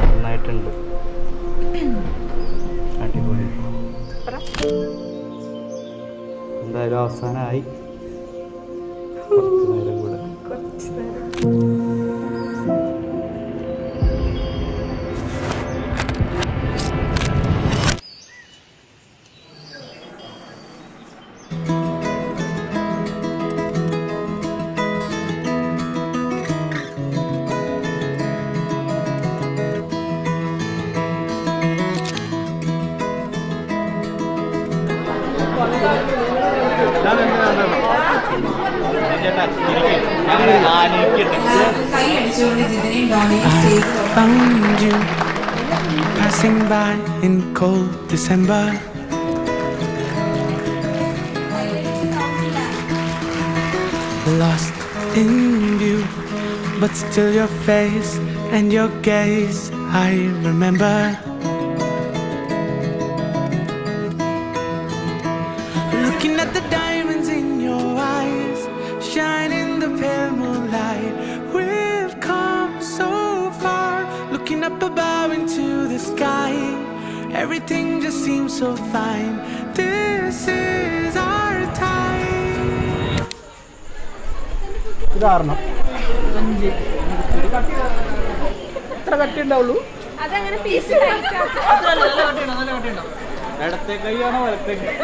നന്നായിട്ടുണ്ട്, അടിപൊളി. എന്തായാലും അവസാനമായി. കുറച്ച് നേരം കൂടെ found you passing by in cold December. Lost in view, but still your face and your gaze I remember. Looking at the diamonds in your eyes, shine in the pale moonlight. We've come so far, looking up above into the sky. Everything just seems so fine. This is our time. ഇതാരണം 5 എത്ര കട്ടി ഉണ്ടാവുള്ളൂ? അതങ്ങനെ piece ഇടത്തെ കൈയാണോ വലത്തെ കൈ?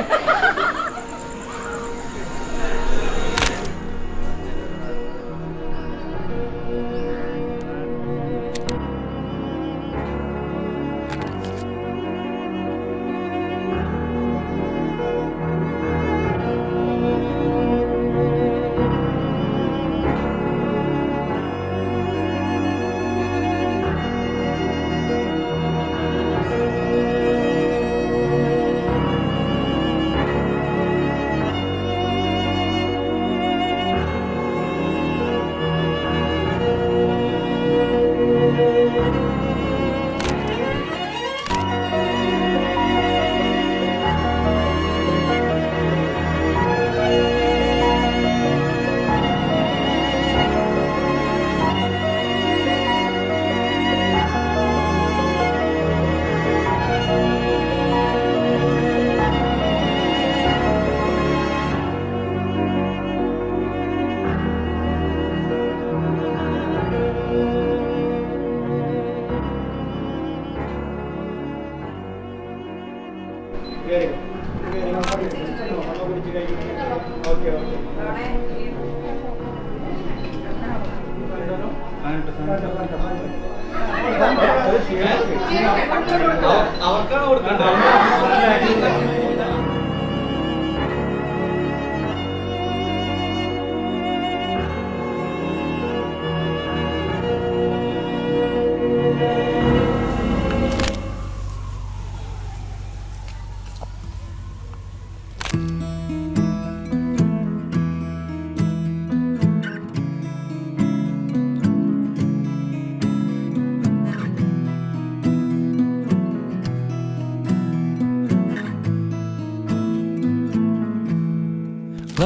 അവർക്കാണ് കൊടുക്കണ്ടേ?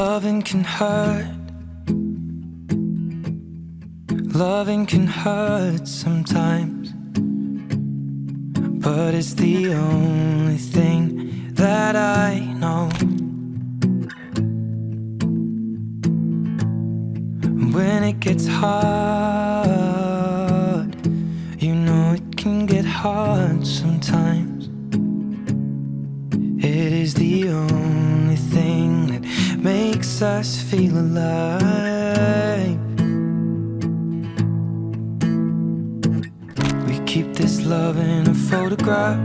Loving can hurt. Loving can hurt sometimes, but it's the only thing that I know. When it gets hard, you know it can get hard sometimes. It is the only thing that makes us feel alive. We keep this love in a photograph.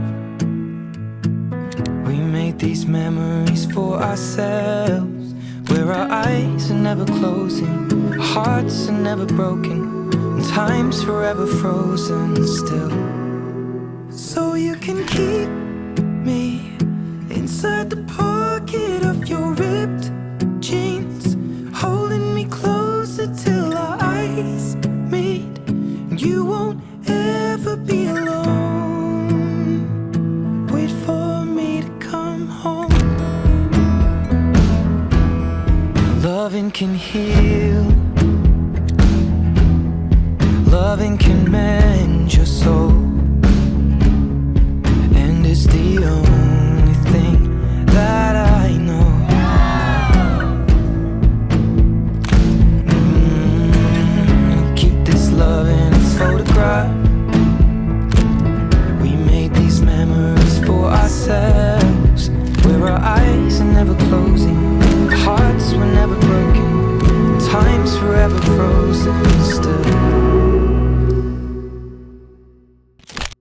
We made these memories for ourselves. We're where our eyes are never closing, hearts are never broken, and time's forever frozen still. So you can keep me inside the pocket of your ripped jeans, holding me closer till our eyes meet. You won't ever be alone. Wait for me to come home. Loving can heal, loving can mend your soul.